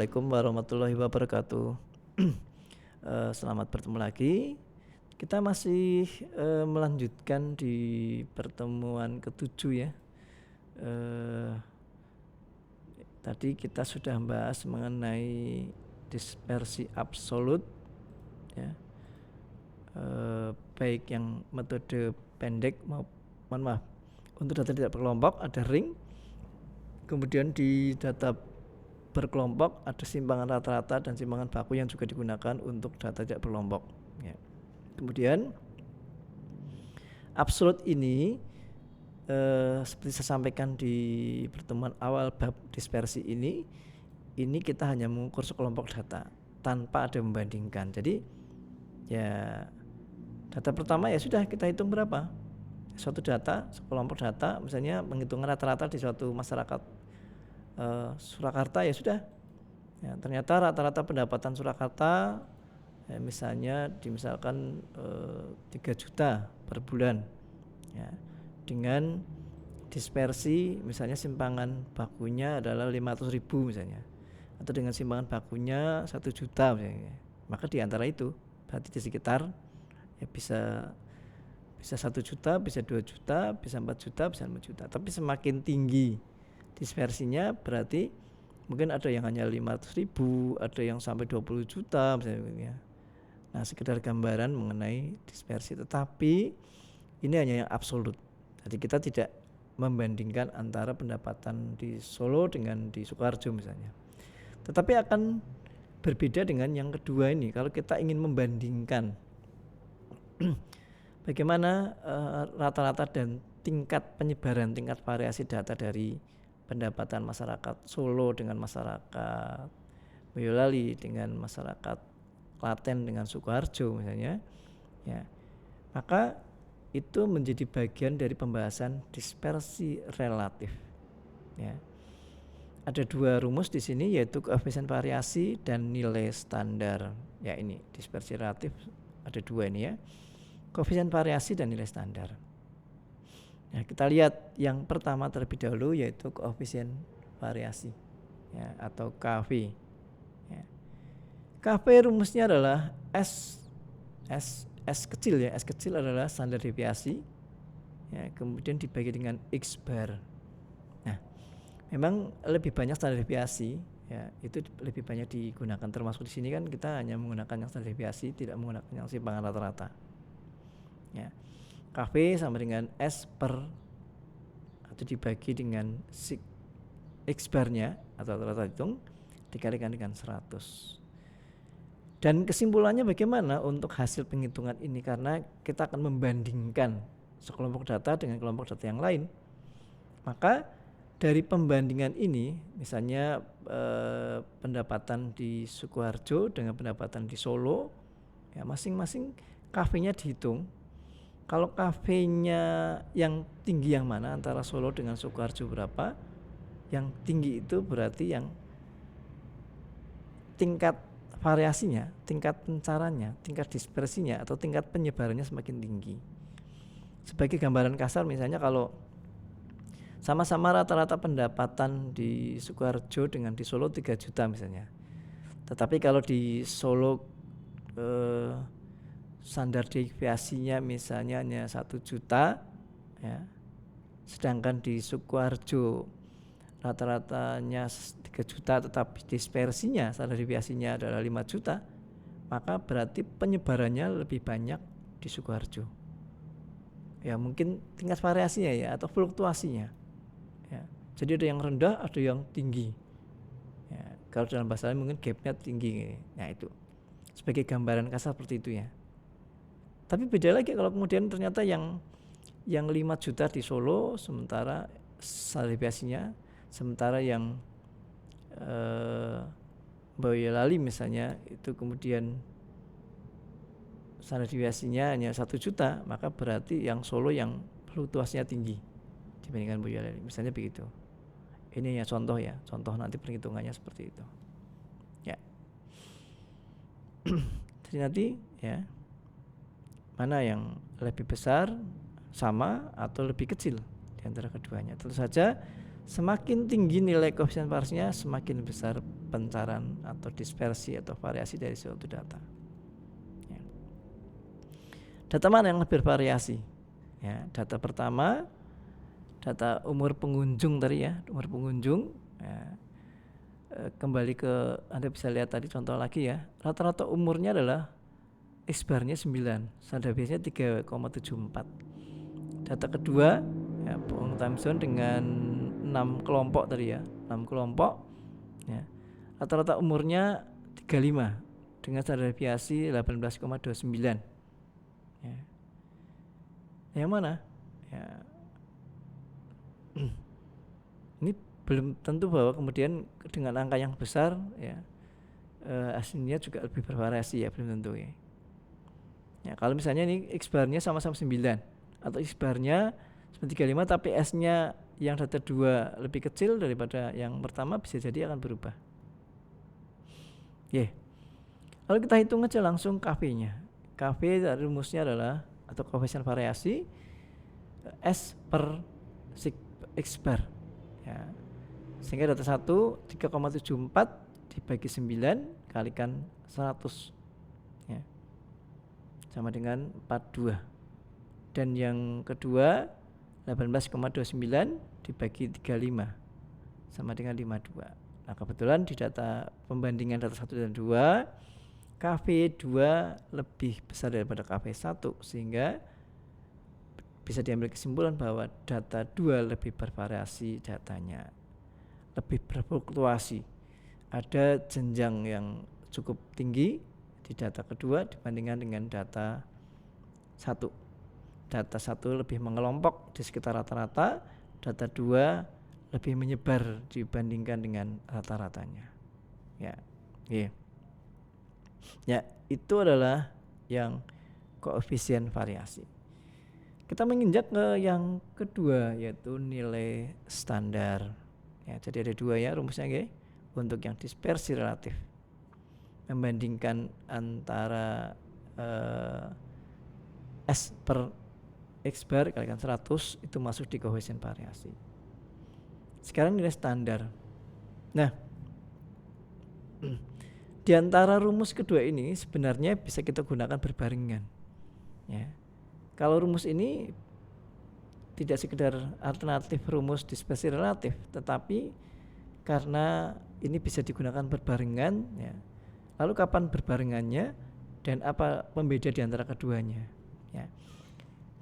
Assalamualaikum warahmatullahi wabarakatuh. Selamat bertemu lagi. Kita masih melanjutkan di pertemuan ke-7 ya. Tadi kita sudah membahas mengenai dispersi absolut ya. Baik yang metode pendek untuk data tidak berkelompok ada ring. Kemudian di data berkelompok ada simpangan rata-rata dan simpangan baku yang juga digunakan untuk data tidak berkelompok ya. Kemudian absolut ini seperti saya sampaikan di pertemuan awal bab dispersi ini kita hanya mengukur sekelompok data tanpa ada membandingkan. Jadi ya data pertama ya sudah kita hitung berapa suatu data, sekelompok data, misalnya menghitung rata-rata di suatu masyarakat Surakarta ya sudah ya, ternyata rata-rata pendapatan Surakarta ya, misalnya dimisalkan 3 juta per bulan ya, dengan dispersi misalnya simpangan bakunya adalah 500.000 misalnya, atau dengan simpangan bakunya 1 juta misalnya. Maka di antara itu berarti di sekitar ya bisa 1 juta, bisa 2 juta, bisa 4 juta, bisa 5 juta. Tapi semakin tinggi dispersinya berarti mungkin ada yang hanya 500.000, ada yang sampai 20 juta misalnya. Nah, sekedar gambaran mengenai dispersi, tetapi ini hanya yang absolut. Jadi kita tidak membandingkan antara pendapatan di Solo dengan di Sukoharjo misalnya. Tetapi akan berbeda dengan yang kedua ini. Kalau kita ingin membandingkan bagaimana rata-rata dan tingkat penyebaran, tingkat variasi data dari pendapatan masyarakat Solo dengan masyarakat Boyolali dengan masyarakat Klaten dengan Sukoharjo misalnya ya, maka itu menjadi bagian dari pembahasan dispersi relatif ya. Ada 2 rumus di sini, yaitu koefisien variasi dan nilai standar ya. Ini dispersi relatif ada 2 ini ya, koefisien variasi dan nilai standar. Nah, kita lihat yang pertama terlebih dahulu, yaitu koefisien variasi ya, atau KV ya. KV rumusnya adalah S kecil ya, S kecil adalah standar deviasi ya, kemudian dibagi dengan X bar. Nah, memang lebih banyak standar deviasi ya, itu lebih banyak digunakan, termasuk di sini kan kita hanya menggunakan yang standar deviasi, tidak menggunakan yang simpangan rata-rata ya. KV sama dengan S per atau dibagi dengan X barnya atau rata-rata hitung dikalikan dengan 100. Dan kesimpulannya bagaimana untuk hasil penghitungan ini, karena kita akan membandingkan sekelompok data dengan kelompok data yang lain. Maka dari pembandingan ini, misalnya pendapatan di Sukoharjo dengan pendapatan di Solo ya, masing-masing KV-nya dihitung. Kalau KV-nya yang tinggi yang mana antara Solo dengan Sukoharjo berapa? Yang tinggi itu berarti yang tingkat variasinya, tingkat pencarannya, tingkat dispersinya atau tingkat penyebarannya semakin tinggi. Sebagai gambaran kasar misalnya, kalau sama-sama rata-rata pendapatan di Sukoharjo dengan di Solo 3 juta misalnya, tetapi kalau di Solo standar deviasinya misalnya hanya 1 juta ya, sedangkan di Sukoharjo rata-ratanya 3 juta tetapi dispersinya standar deviasinya adalah 5 juta, maka berarti penyebarannya lebih banyak di Sukoharjo ya. Mungkin tingkat variasinya ya, atau fluktuasinya ya. Jadi ada yang rendah, ada yang tinggi ya. Kalau dalam bahasa lain mungkin gapnya tinggi. Nah, itu sebagai gambaran kasar seperti itu ya. Tapi beda lagi kalau kemudian ternyata yang 5 juta di Solo sementara standar deviasinya, sementara yang Boyolali misalnya itu kemudian standar deviasinya hanya 1 juta, maka berarti yang Solo yang fluktuasinya tinggi dibandingkan Boyolali, misalnya begitu. Ini ya contoh ya, contoh nanti perhitungannya seperti itu ya. Jadi nanti ya, mana yang lebih besar, sama atau lebih kecil di antara keduanya. Tentu saja Semakin tinggi nilai koefisien variasinya, semakin besar pencaran atau dispersi atau variasi dari suatu data. Ya. Data mana yang lebih bervariasi? Ya, data pertama, data umur pengunjung tadi ya, umur pengunjung. Ya. Kembali ke, Anda bisa lihat tadi contoh lagi ya, rata-rata umurnya adalah X-barnya 9, standar biasanya 3,74. Data kedua ya, Pong time zone dengan 6 kelompok tadi ya, 6 kelompok ya. Rata-rata umurnya 35 dengan standar deviasi 18,29 ya. Yang mana? Ya. Ini belum tentu bahwa kemudian dengan angka yang besar ya hasilnya juga lebih bervariasi ya, belum tentu ya. Ya, kalau misalnya ini X-barnya sama-sama 9 atau X-barnya 35 tapi S-nya yang data 2 lebih kecil daripada yang pertama, bisa jadi akan berubah. Yeah. Lalu kita hitung aja langsung KV-nya. KV dari rumusnya adalah atau koefisien variasi S per X-bar ya. Sehingga data 1 3,74 dibagi 9 kalikan 100 ya, sama dengan 42. Dan yang kedua 18,29 dibagi 35 sama dengan 52. Nah kebetulan di data pembandingan data 1 dan 2 KV2 lebih besar daripada KV1, sehingga bisa diambil kesimpulan bahwa data 2 lebih bervariasi datanya, lebih berfluktuasi. Ada jenjang yang cukup tinggi di data kedua dibandingkan dengan data 1. Data 1 lebih mengelompok di sekitar rata-rata, data 2 lebih menyebar dibandingkan dengan rata-ratanya. Ya, yeah. Ya, itu adalah yang koefisien variasi. Kita menginjak ke yang kedua, yaitu nilai standar. Ya, jadi ada 2 ya rumusnya ya. Untuk yang dispersi relatif, membandingkan antara S per X bar kalikan 100 itu masuk di koefisien variasi. Sekarang nilai standar. Nah, di antara rumus kedua ini sebenarnya bisa kita gunakan berbarengan ya. Kalau rumus ini tidak sekedar alternatif rumus dispersi relatif, tetapi karena ini bisa digunakan berbarengan ya. Lalu kapan berbarengannya dan apa pembeda di antara keduanya ya.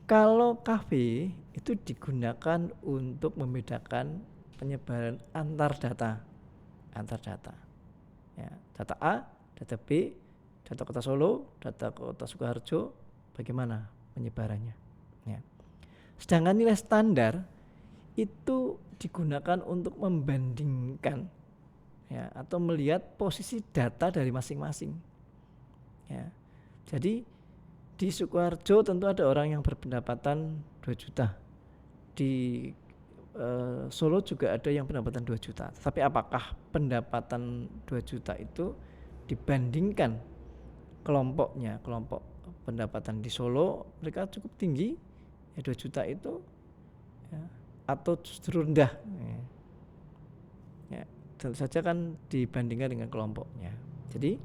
Kalau KV itu digunakan untuk membedakan penyebaran antar data ya, data A, data B, data kota Solo, data kota Sukoharjo, bagaimana penyebarannya ya. Sedangkan nilai standar itu digunakan untuk membandingkan ya, atau melihat posisi data dari masing-masing ya. Jadi di Sukoharjo tentu ada orang yang berpendapatan 2 juta, di Solo juga ada yang pendapatan 2 juta. Tapi apakah pendapatan 2 juta itu dibandingkan kelompoknya, kelompok pendapatan di Solo mereka cukup tinggi ya 2 juta itu ya, atau justru rendah ya, tentu saja kan dibandingkan dengan kelompoknya. Jadi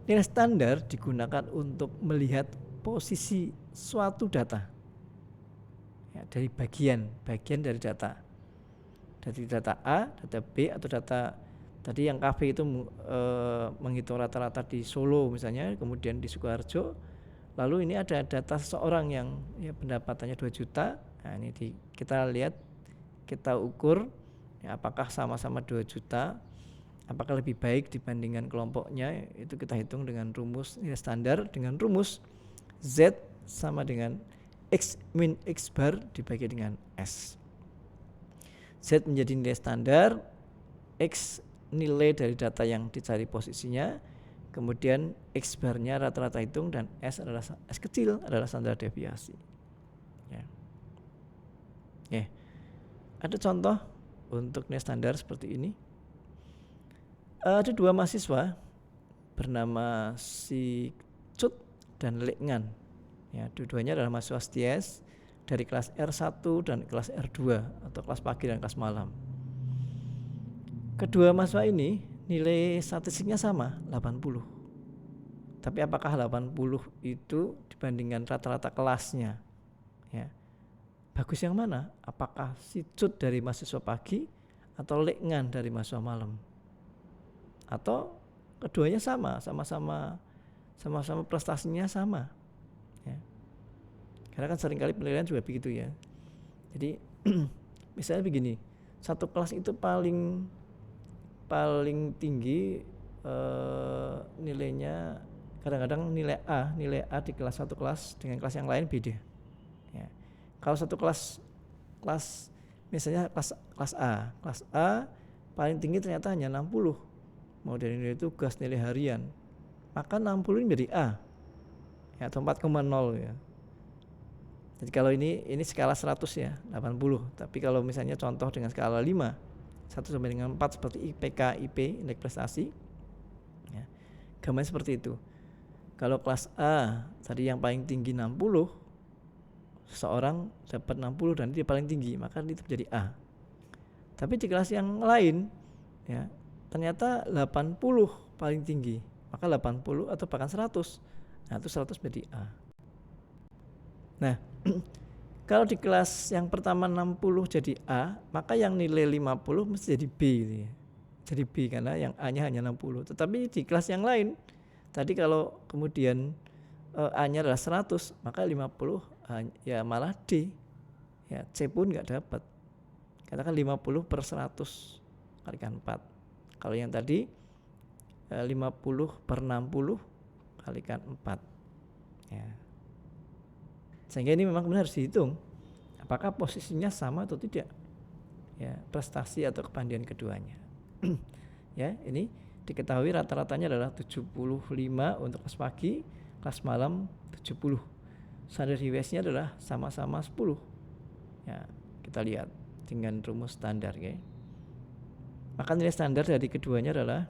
nilai standar digunakan untuk melihat posisi suatu data ya, dari bagian dari data, dari data A, data B, atau data tadi yang KV itu menghitung rata-rata di Solo misalnya, kemudian di Sukoharjo. Lalu ini ada data seseorang yang ya, pendapatannya 2 juta. Nah ini kita lihat, kita ukur ya, apakah sama-sama 2 juta, apakah lebih baik dibandingkan kelompoknya. Itu kita hitung dengan rumus nilai standar, dengan rumus Z sama dengan X min X bar dibagi dengan S. Z menjadi nilai standar, X nilai dari data yang dicari posisinya, kemudian X barnya rata-rata hitung, dan S adalah S kecil adalah standar deviasi ya. Ada contoh untuk nilai standar seperti ini. Ada 2 mahasiswa bernama si Cut dan Lekngan ya, dua-duanya adalah mahasiswa STS dari kelas R1 dan kelas R2 atau kelas pagi dan kelas malam. kedua mahasiswa ini nilai statistiknya sama 80. Tapi apakah 80 itu dibandingkan rata-rata kelasnya, ya, bagus yang mana? Apakah sicut dari mahasiswa pagi atau lekngan dari mahasiswa malam? Atau keduanya sama-sama prestasinya sama, ya. Karena kan seringkali penilaian juga begitu ya. Jadi misalnya begini, satu kelas itu paling tinggi nilainya, kadang-kadang nilai A di kelas satu kelas dengan kelas yang lain beda, ya. Kalau satu kelas misalnya kelas A paling tinggi ternyata hanya 60, mau dari nilai tugas, nilai harian, maka 60 ini menjadi A, ya, atau 4,0 ya. Jadi kalau ini skala 100 ya, 80. Tapi kalau misalnya contoh dengan skala 5, 1 sampai dengan 4 seperti IPK, IP, indeks prestasi, ya, gambarnya seperti itu. Kalau kelas A tadi yang paling tinggi 60, seseorang dapat 60 dan dia paling tinggi, maka itu menjadi A. Tapi di kelas yang lain, ya, ternyata 80 paling tinggi, maka 80 atau bahkan 100. Nah, itu 100 menjadi A. Nah, kalau di kelas yang pertama 60 jadi A, maka yang nilai 50 mesti jadi B gitu ya. Jadi B karena yang A-nya hanya 60. Tetapi di kelas yang lain, tadi kalau kemudian A-nya adalah 100, maka 50 ya malah D. Ya, C pun enggak dapat. Katakan 50 per 100 kalikan 4. Kalau yang tadi 50 per 60 kalikan 4. Ya. Sehingga ini memang benar harus dihitung apakah posisinya sama atau tidak, ya, prestasi atau kepandaian keduanya. Ya, ini diketahui rata-ratanya adalah 75 untuk kelas pagi, kelas malam 70. Standar HWS-nya adalah sama-sama 10. Ya, kita lihat dengan rumus standar, ya. Maka nilai standar dari keduanya adalah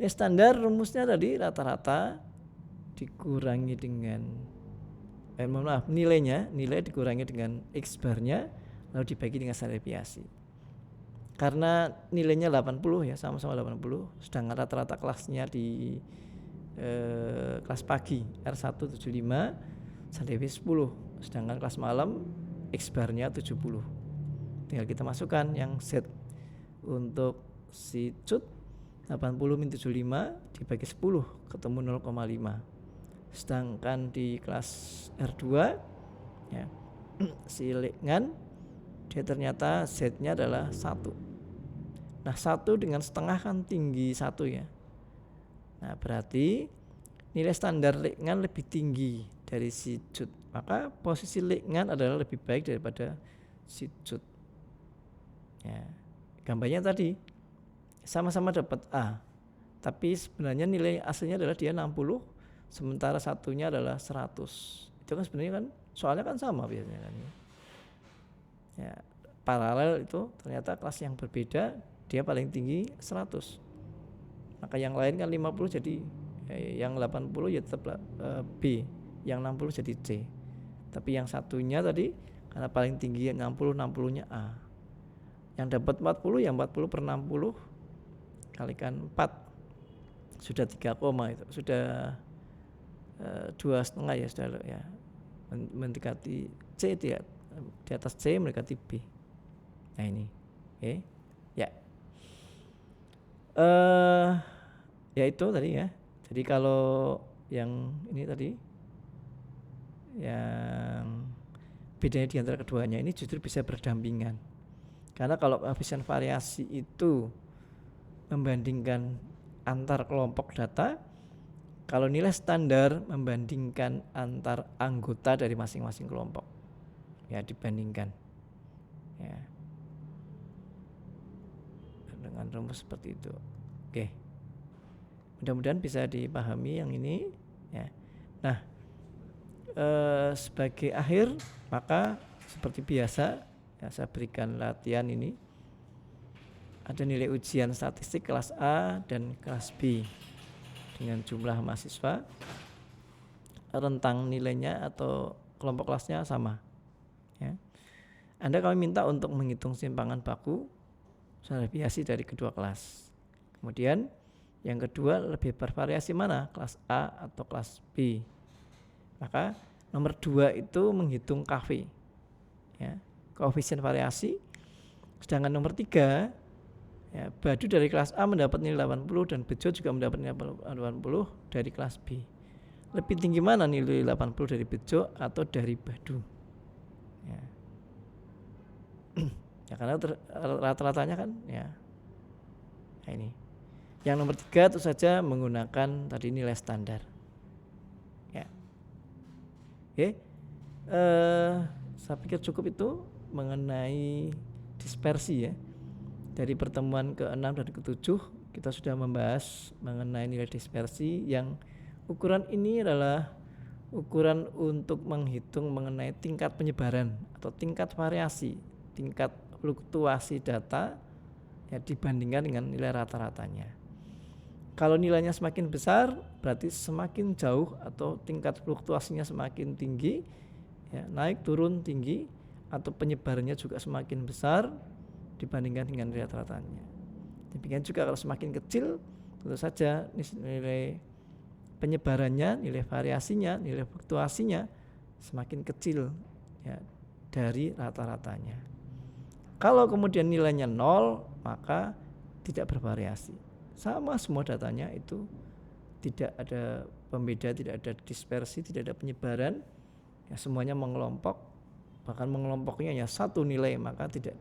nilai standar, rumusnya tadi rata-rata dikurangi dengan nilai dikurangi dengan X barnya lalu dibagi dengan standar deviasi. Karena nilainya 80 ya, sama-sama 80, sedangkan rata-rata kelasnya di kelas pagi R1 75, standar deviasi 10, sedangkan kelas malam X barnya 70. Tinggal kita masukkan yang Z untuk si cut 80 min 75 dibagi 10 ketemu 0,5. Sedangkan di kelas R2 ya, si lekngan dia ternyata Z-nya adalah 1. Nah, 1 dengan setengah kan tinggi 1 ya. Nah, berarti nilai standar lekngan lebih tinggi dari si cut. Maka posisi lekngan adalah lebih baik daripada si cut. Ya, gambarnya tadi sama-sama dapat A. Tapi sebenarnya nilai aslinya adalah dia 60, sementara satunya adalah 100. Itu kan sebenarnya kan soalnya kan sama biasanya kan. Ya, paralel itu ternyata kelas yang berbeda dia paling tinggi 100. Maka yang lain kan 50 jadi yang 80 ya tetap B, yang 60 jadi C. Tapi yang satunya tadi karena paling tinggi 60-nya A. Yang dapat 40 yang 40 per 60 kalikan 4 sudah 3, itu sudah 2,5 ya, sudah ya, mendekati C, di atas C mendekati B. Nah ini okay. Ya ya itu tadi ya. Jadi kalau yang ini tadi yang bedanya di antara keduanya ini justru bisa berdampingan. Karena kalau koefisien variasi itu membandingkan antar kelompok data, kalau nilai standar membandingkan antar anggota dari masing-masing kelompok. Ya, dibandingkan. Ya. Dengan rumus seperti itu. Oke. Mudah-mudahan bisa dipahami yang ini ya. Nah, sebagai akhir maka seperti biasa ya, saya berikan latihan ini. Ada nilai ujian statistik kelas A dan kelas B dengan jumlah mahasiswa, rentang nilainya atau kelompok kelasnya sama ya. Anda kami minta untuk menghitung simpangan baku standar deviasi dari kedua kelas. Kemudian yang kedua, lebih bervariasi mana? Kelas A atau kelas B? Maka nomor 2 itu menghitung KV, ya, koefisien variasi. Sedangkan nomor 3, ya, Badu dari kelas A mendapat nilai 80 dan Bejo juga mendapat nilai 80 dari kelas B. Lebih tinggi mana nilai 80 dari Bejo atau dari Badu? Ya, ya karena rata-ratanya kan, ya. Nah ini. Yang nomor 3 itu saja menggunakan tadi nilai standar. Ya. Oke. Saya pikir cukup itu mengenai dispersi, ya. Dari pertemuan ke-6 dan ke-7 kita sudah membahas mengenai nilai dispersi, yang ukuran ini adalah ukuran untuk menghitung mengenai tingkat penyebaran atau tingkat variasi, tingkat fluktuasi data, ya, dibandingkan dengan nilai rata-ratanya. Kalau nilainya semakin besar berarti semakin jauh atau tingkat fluktuasinya semakin tinggi, ya, naik turun tinggi, atau penyebarannya juga semakin besar dibandingkan dengan nilai rata-ratanya. Demikian juga kalau semakin kecil, tentu saja nilai penyebarannya, nilai variasinya, nilai fluktuasinya semakin kecil, ya, dari rata-ratanya. Kalau kemudian nilainya 0, maka tidak bervariasi. Sama semua datanya itu, tidak ada pembeda, tidak ada dispersi, tidak ada penyebaran, ya, semuanya mengelompok, bahkan mengelompoknya hanya satu nilai, maka tidak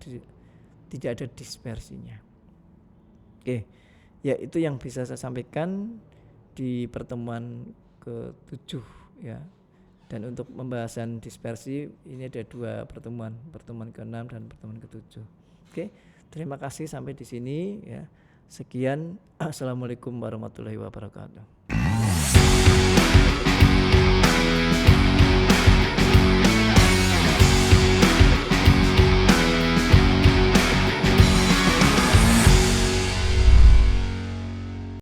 ada dispersinya. Oke, ya itu yang bisa saya sampaikan di pertemuan ke-7, ya. Dan untuk pembahasan dispersi ini ada 2 pertemuan ke-6 dan pertemuan ke-7. Oke, terima kasih sampai di sini, ya. Sekian, assalamualaikum warahmatullahi wabarakatuh.